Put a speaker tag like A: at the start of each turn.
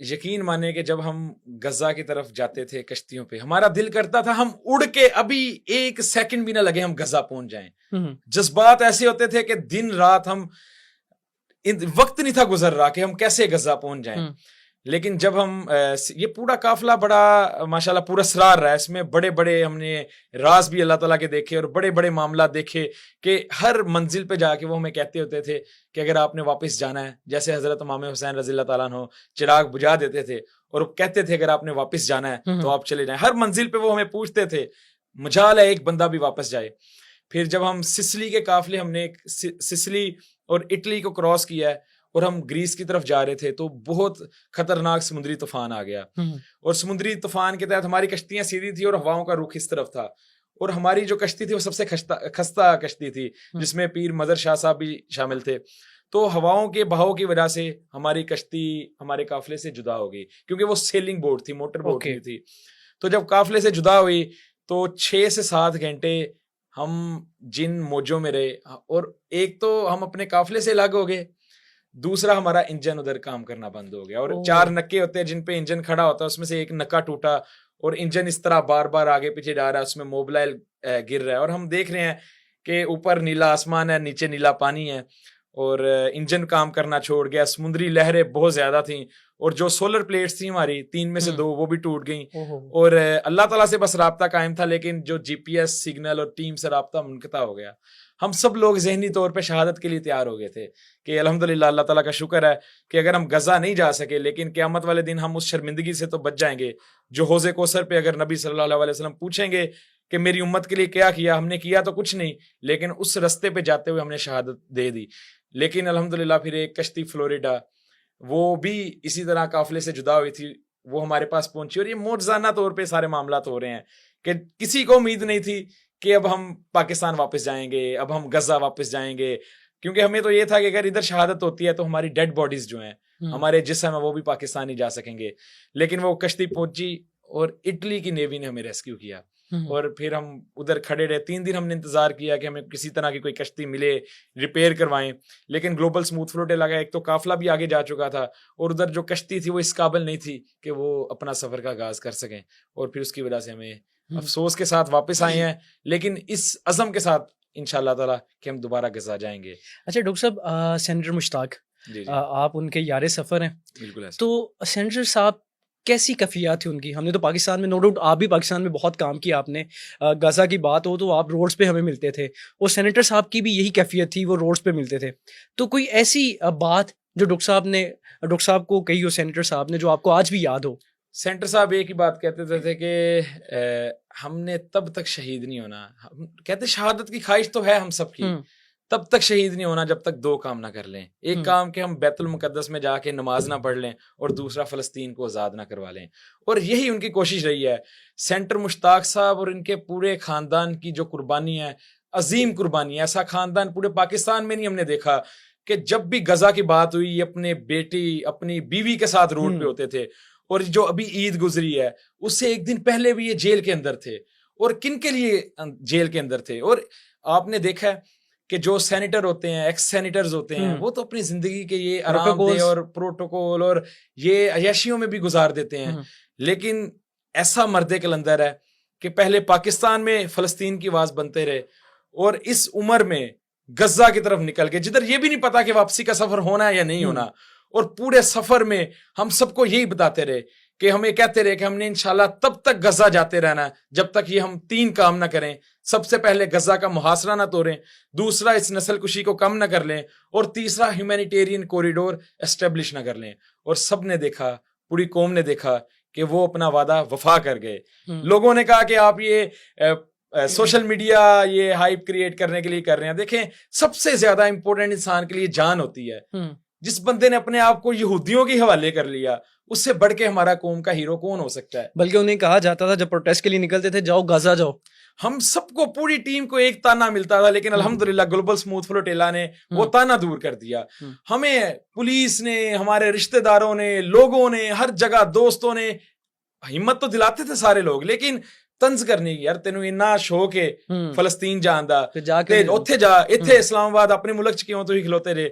A: یقین مانے کہ جب ہم غزہ کی طرف جاتے تھے کشتیوں پہ، ہمارا دل کرتا تھا ہم اڑ کے ابھی ایک سیکنڈ بھی نہ لگے ہم غزہ پہنچ جائیں. جذبات ایسے ہوتے تھے کہ دن رات ہم وقت نہیں تھا گزر رہا کہ ہم کیسے غزہ پہنچ جائیں. لیکن جب ہم یہ پورا قافلہ بڑا ماشاءاللہ پورا سرار رہا ہے، اس میں بڑے بڑے ہم نے راز بھی اللہ تعالیٰ کے دیکھے اور بڑے بڑے معاملات دیکھے کہ ہر منزل پہ جا کے وہ ہمیں کہتے ہوتے تھے کہ اگر آپ نے واپس جانا ہے، جیسے حضرت امام حسین رضی اللہ تعالیٰ عنہ چراغ بجھا دیتے تھے اور وہ کہتے تھے اگر آپ نے واپس جانا ہے تو آپ چلے جائیں. ہر منزل پہ وہ ہمیں پوچھتے تھے، مجال ہے ایک بندہ بھی واپس جائے. پھر جب ہم سسلی کے قافلے، ہم نے سسلی اور اٹلی کو کراس کیا ہے اور ہم گریس کی طرف جا رہے تھے تو بہت خطرناک سمندری طوفان آ گیا. اور سمندری طوفان کے تحت ہماری کشتیاں سیدھی تھی اور ہواؤں کا رخ اس طرف تھا، اور ہماری جو کشتی تھی وہ سب سے خستہ کشتی تھی جس میں پیر مظہر شاہ صاحب بھی شامل تھے. تو ہواؤں کے بہاؤ کی وجہ سے ہماری کشتی ہمارے قافلے سے جدا ہو گئی، کیونکہ وہ سیلنگ بوٹ تھی، موٹر بوٹ نہیں تھی. تو جب قافلے سے جدا ہوئی تو 6 سے 7 گھنٹے ہم جن موجوں میں رہے، اور ایک تو ہم اپنے قافلے سے الگ ہو گئے، دوسرا ہمارا انجن ادھر کام کرنا بند ہو گیا. اور 4 نکے ہوتے ہیں جن پہ انجن کھڑا ہوتا ہے، اس میں سے ایک نکا ٹوٹا اور انجن اس طرح بار بار آگے پیچھے جا رہا ہے، اس میں موبلائل گر رہا ہے اور ہم دیکھ رہے ہیں کہ اوپر نیلا آسمان ہے، نیچے نیلا پانی ہے، اور انجن کام کرنا چھوڑ گیا. سمندری لہریں بہت زیادہ تھیں اور جو سولر پلیٹس تھیں ہماری 3 میں سے 2 وہ بھی ٹوٹ گئیں. اور اللہ تعالیٰ سے بس رابطہ قائم تھا، لیکن جو جی پی ایس سگنل اور ٹیم سے رابطہ منقطع ہو گیا. ہم سب لوگ ذہنی طور پہ شہادت کے لیے تیار ہو گئے تھے کہ الحمدللہ اللہ تعالیٰ کا شکر ہے کہ اگر ہم غزہ نہیں جا سکے لیکن قیامت والے دن ہم اس شرمندگی سے تو بچ جائیں گے جو حوض کوثر پہ اگر نبی صلی اللہ علیہ وسلم پوچھیں گے کہ میری امت کے لیے کیا کیا، ہم نے کیا تو کچھ نہیں، لیکن اس رستے پہ جاتے ہوئے ہم نے شہادت دے دی. لیکن الحمدللہ پھر ایک کشتی فلوریڈا وہ بھی اسی طرح قافلے سے جدا ہوئی تھی، وہ ہمارے پاس پہنچی. اور یہ معجزانہ طور پہ سارے معاملات ہو رہے ہیں کہ کسی کو امید نہیں تھی کہ اب ہم پاکستان واپس جائیں گے، اب ہم غزہ واپس جائیں گے، کیونکہ ہمیں تو یہ تھا کہ اگر ادھر شہادت ہوتی ہے تو ہماری ڈیڈ باڈیز جو ہیں، ہمارے جسم ہیں، وہ بھی پاکستان نہیں جا سکیں گے. لیکن وہ کشتی پہنچی اور اٹلی کی نیوی نے ہمیں ریسکیو کیا، اور پھر ہم ادھر کھڑے رہے. 3 دن ہم نے انتظار کیا کہ ہمیں کسی طرح کی کوئی کشتی ملے، ریپیئر کروائیں. لیکن گلوبل سموتھ فلوٹ لگا، ایک تو قافلہ بھی آگے جا چکا تھا اور ادھر جو کشتی تھی وہ اس قابل نہیں تھی کہ وہ اپنا سفر کا آغاز کر سکیں. اور پھر اس کی وجہ سے ہمیں افسوس کے ساتھ واپس آئے ہیں، لیکن اس عزم کے ساتھ انشاءاللہ تعالیٰ کہ ہم دوبارہ غزہ جائیں گے.
B: اچھا ڈاکٹر صاحب، سینیٹر مشتاق، آپ ان کے یار سفر ہیں.
A: بالکل.
B: تو سینیٹر صاحب کیسی کیفیات تھی ان کی؟ ہم نے تو پاکستان میں، نو ڈاؤٹ آپ بھی پاکستان میں بہت کام کیا آپ نے. غزہ کی بات ہو تو آپ روڈز پہ ہمیں ملتے تھے، اور سینیٹر صاحب کی بھی یہی کیفیت تھی، وہ روڈز پہ ملتے تھے. تو کوئی ایسی بات جو ڈاکٹر صاحب کو کہی ہو سینیٹر صاحب نے جو آپ کو آج بھی یاد ہو؟
A: سینٹر صاحب ایک ہی بات کہتے تھے کہ ہم نے تب تک شہید نہیں ہونا. ہم کہتے شہادت کی خواہش تو ہے ہم سب کی، تب تک شہید نہیں ہونا جب تک 2 کام نہ کر لیں. ایک کام کہ ہم بیت المقدس میں جا کے نماز نہ پڑھ لیں، اور دوسرا فلسطین کو آزاد نہ کروا لیں. اور یہی ان کی کوشش رہی ہے. سینٹر مشتاق صاحب اور ان کے پورے خاندان کی جو قربانی ہے، عظیم قربانی ہے. ایسا خاندان پورے پاکستان میں نہیں ہم نے دیکھا کہ جب بھی غزہ کی بات ہوئی اپنے بیٹی اپنی بیوی کے ساتھ روڈ پہ ہوتے تھے. اور جو ابھی عید گزری ہے اس سے 1 دن پہلے بھی یہ جیل کے اندر تھے. اور کن کے لیے جیل کے اندر تھے؟ اور آپ نے دیکھا ہے کہ جو سینیٹر ہوتے ہیں، ایکس سینیٹرز ہوتے ہیں، وہ تو اپنی زندگی کے یہ آرام دہ اور پروٹوکول اور یہ عیاشیوں میں بھی گزار دیتے ہیں. لیکن ایسا مرد کلندر ہے کہ پہلے پاکستان میں فلسطین کی آواز بنتے رہے، اور اس عمر میں غزہ کی طرف نکل کے جدھر یہ بھی نہیں پتا کہ واپسی کا سفر ہونا ہے یا نہیں ہونا. اور پورے سفر میں ہم سب کو یہی بتاتے رہے کہ ہمیں کہتے رہے کہ ہم نے انشاءاللہ تب تک غزہ جاتے رہنا ہے جب تک یہ ہم 3 کام نہ کریں. سب سے پہلے غزہ کا محاصرہ نہ توڑیں، دوسرا اس نسل کشی کو کم نہ کر لیں، اور تیسرا ہیومینیٹیرین کوریڈور اسٹیبلش نہ کر لیں. اور سب نے دیکھا، پوری قوم نے دیکھا کہ وہ اپنا وعدہ وفا کر گئے. لوگوں نے کہا کہ آپ یہ سوشل میڈیا یہ ہائپ کریٹ کرنے کے لیے کر رہے ہیں. دیکھیں سب سے زیادہ امپورٹنٹ انسان کے لیے جان ہوتی ہے. جس بندے نے اپنے آپ کو یہودیوں کے حوالے کر لیا، اس سے بڑھ کے ہمارا قوم کا ہیرو کون ہو سکتا ہے؟
B: بلکہ انہیں کہا جاتا تھا جب پروٹیسٹ کے لیے نکلتے تھے، جاؤ غزہ جاؤ.
A: ہم سب کو، پوری ٹیم کو ایک تانا ملتا تھا، لیکن الحمدللہ گلوبل سموتھ فلوٹیلا نے وہ تانا دور کر دیا. ہمیں پولیس نے، ہمارے رشتہ داروں نے، لوگوں نے، ہر جگہ دوستوں نے ہمت تو دلاتے تھے سارے لوگ، لیکن ਤੰਜ਼ ਕਰਨੀ ਯਾਰ ਤੈਨੂੰ ਇੰਨਾ ਸ਼ੌਕ ਹੈ ਫਲਸਤੀਨ ਜਾਣ ਦਾ
B: ਤੇ ਜਾ ਕੇ
A: ਤੇ ਉੱਥੇ ਜਾ ਇੱਥੇ ਇਸਲਾਮਾਬਾਦ ਆਪਣੇ ਮੁਲਕ ਚ ਕਿਉਂ ਤੁਸੀਂ ਖਲੋਤੇ ਰਹੇ